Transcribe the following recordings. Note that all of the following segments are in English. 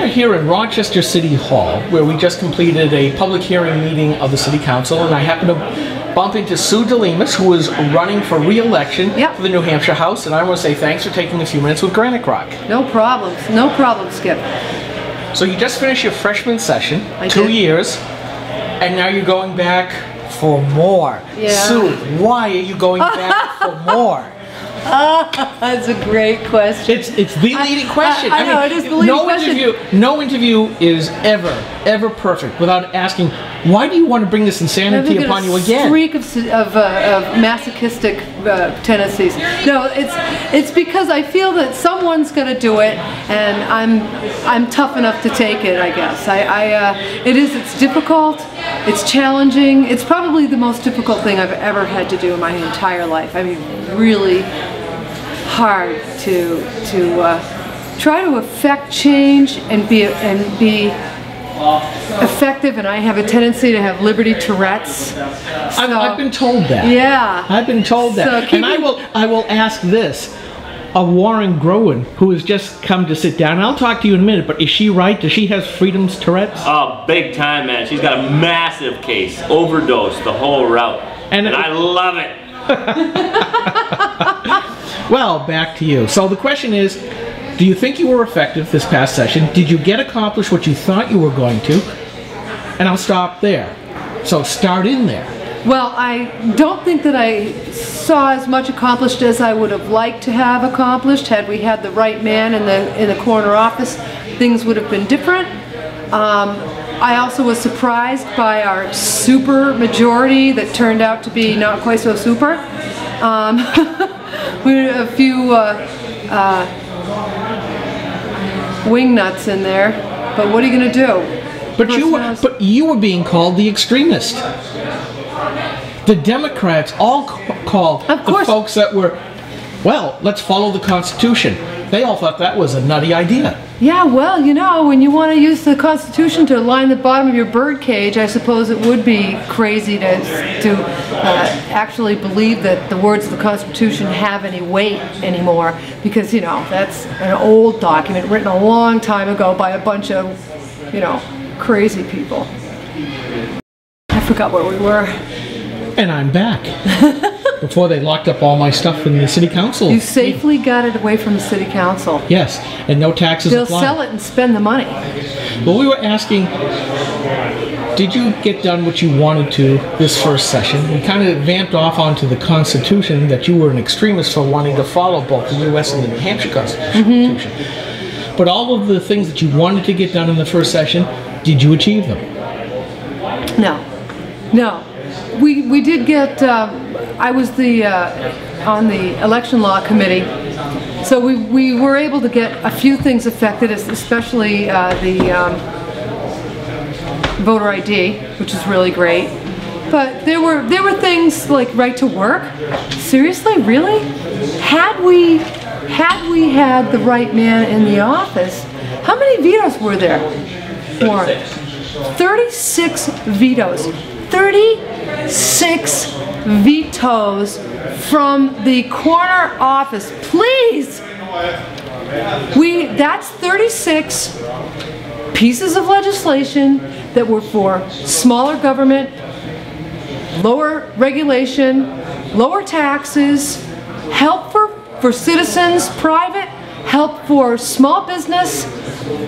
are here in Rochester City Hall, where we just completed a public hearing meeting of the City Council, and I happen to bump into Sue DeLemus, who is running for re-election for the New Hampshire House, and I want to say thanks for taking a few minutes with GraniteGrok. No problem. No problem, Skip. So you just finished your freshman session, I 2 did. years, and now you're going back for more. Yeah. Sue, why are you going back for more? That's a great question. It's the leading question. I know, it is the leading question. No interview is ever perfect without asking, why do you want to bring this insanity upon you again? Streak of masochistic tendencies. No, it's because I feel that someone's going to do it, and I'm tough enough to take it. I guess it's difficult. It's challenging. It's probably the most difficult thing I've ever had to do in my entire life. I mean, really hard to try to affect change and be effective, and I have a tendency to have liberty Tourette's. So, I've been told that. Yeah. I've been told that. So and I will ask this. Warren Groen, who has just come to sit down, and I'll talk to you in a minute, but is she right? Does she have freedom's Tourette's? Oh, big time, man. She's got a massive case. Overdose, the whole route. And I love it. Well, back to you. So the question is, do you think you were effective this past session? Did you get accomplished what you thought you were going to? And I'll stop there. So start in there. Well, I don't think that I saw as much accomplished as I would have liked to have accomplished. Had we had the right man in the corner office, things would have been different. I also was surprised by our super majority that turned out to be not quite so super. We had a few wing nuts in there, but what are you going to do? But you were being called the extremist. The Democrats all called the folks that were, well, let's follow the Constitution. They all thought that was a nutty idea. Yeah, well, you know, when you want to use the Constitution to line the bottom of your bird cage, I suppose it would be crazy to actually believe that the words of the Constitution have any weight anymore, because, you know, that's an old document written a long time ago by a bunch of, you know, crazy people. I forgot where we were. And I'm back. Before they locked up all my stuff in the City Council. You safely got it away from the City Council. Yes, and no taxes applied. They'll sell it and spend the money. Well, we were asking, did you get done what you wanted to this first session? We kind of vamped off onto the Constitution, that you were an extremist for wanting to follow both the U.S. and the New Hampshire Constitution. But all of the things that you wanted to get done in the first session, did you achieve them? No. No. We did get, I was on the election law committee, so we were able to get a few things affected, especially the voter ID, which is really great. But there were things like right to work. Seriously, really? Had we had the right man in the office, how many vetoes were there? 36 vetoes. 36 vetoes from the corner office. Please! That's 36 pieces of legislation that were for smaller government, lower regulation, lower taxes, help for citizens, private, help for small business.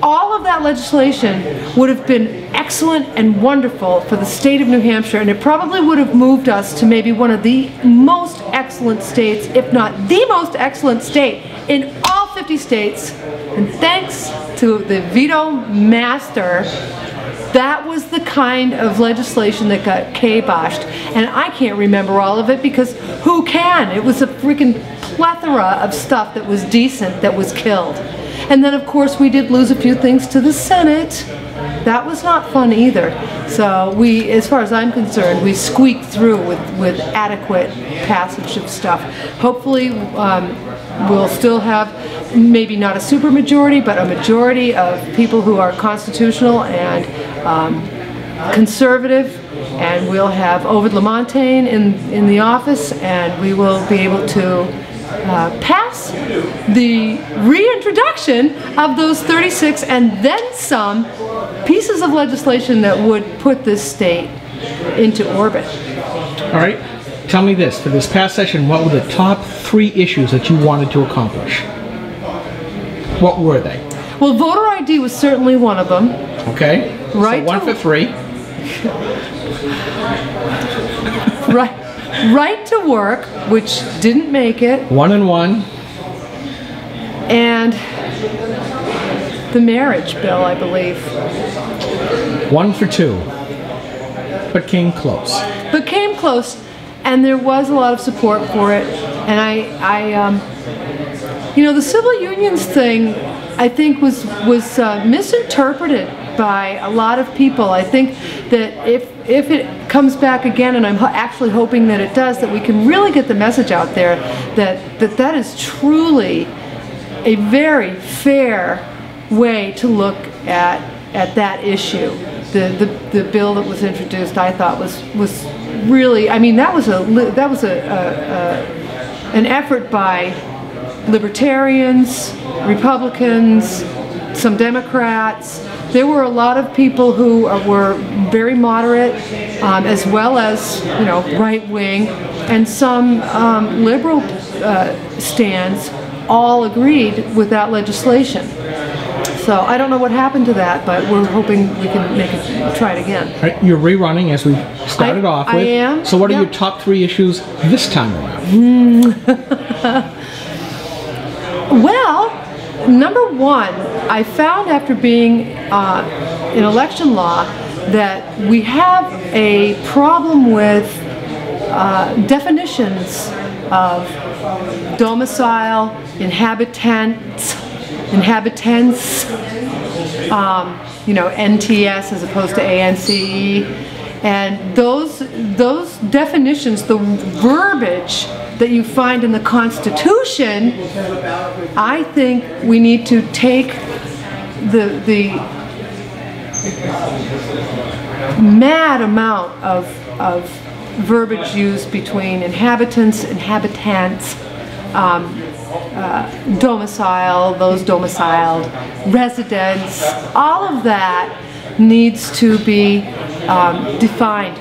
All of that legislation would have been excellent and wonderful for the state of New Hampshire, and it probably would have moved us to maybe one of the most excellent states, if not the most excellent state in all 50 states. And thanks to the veto master, that was the kind of legislation that got kiboshed. And I can't remember all of it, because who can? It was a freaking plethora of stuff that was decent that was killed. And then, of course, we did lose a few things to the Senate. That was not fun either. So we, as far as I'm concerned, we squeaked through with adequate passage of stuff. Hopefully, we'll still have maybe not a super majority, but a majority of people who are constitutional and conservative, and we'll have Ovid LaMontagne in the office, and we will be able to pass the reintroduction of those 36 and then some pieces of legislation that would put this state into orbit. All right. Tell me this, for this past session, what were the top 3 issues that you wanted to accomplish? What were they? Well, voter ID was certainly one of them. Okay. Right. So 1 for 3. Right to work, which didn't make it. 1 and 1. And the marriage bill, I believe. 1 for 2. But came close. But came close. And there was a lot of support for it, and you know, the civil unions thing, I think was misinterpreted by a lot of people. I think that if it comes back again, and I'm actually hoping that it does, that we can really get the message out there that is truly a very fair way to look at that issue. The bill that was introduced, I thought was really, I mean, that was an effort by libertarians, Republicans, some Democrats. There were a lot of people who were very moderate, as well as, you know, right wing, and some liberal stands all agreed with that legislation. So I don't know what happened to that, but we're hoping we can try it again. Right, you're rerunning as we started off with. I am. So what are your top 3 issues this time around? Well, number 1, I found after being in election law that we have a problem with definitions of domicile, inhabitants, you know, NTS as opposed to ANCE, and those definitions, the verbiage that you find in the Constitution, I think we need to take the mad amount of verbiage used between inhabitants, domicile, those domiciled, residents, all of that needs to be defined.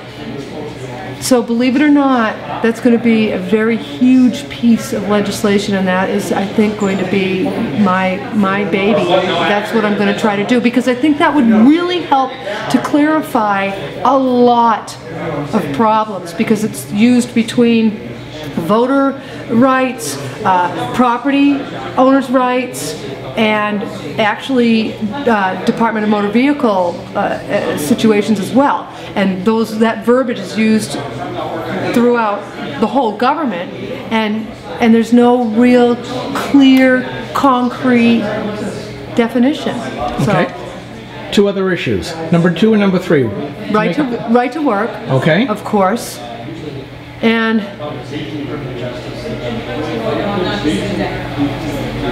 So believe it or not, that's going to be a very huge piece of legislation, and that is, I think, going to be my baby. That's what I'm going to try to do, because I think that would really help to clarify a lot of problems, because it's used between voter rights, property owners' rights, and actually Department of Motor Vehicle situations as well. And that verbiage is used throughout the whole government, and there's no real clear, concrete definition. Okay. So, 2 other issues. Number 2 and number 3. Right to work. Okay. Of course. And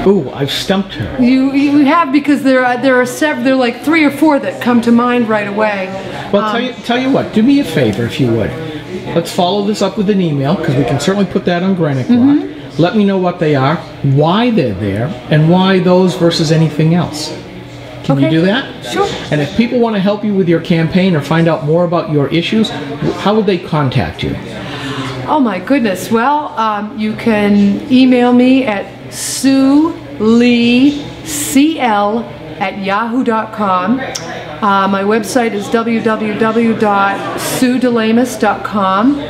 ooh, I've stumped her. You have, because there are several. There are like 3 or 4 that come to mind right away. Well, tell you what. Do me a favor, if you would. Let's follow this up with an email, because we can certainly put that on GraniteGrok. Let me know what they are, why they're there, and why those versus anything else. Can you do that? Sure. And if people want to help you with your campaign or find out more about your issues, how would they contact you? Oh my goodness. Well, you can email me at sueleecl@yahoo.com. My website is www.suedelemus.com.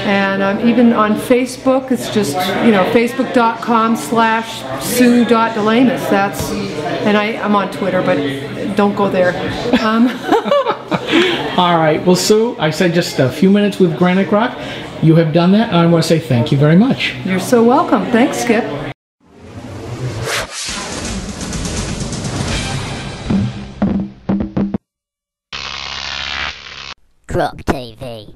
And I'm even on Facebook. It's just, you know, facebook.com/sue.delemus. That's, and I'm on Twitter, but don't go there. All right. Well, Sue, I said just a few minutes with GraniteGrok. You have done that, and I want to say thank you very much. You're so welcome. Thanks, Skip. GrokTV.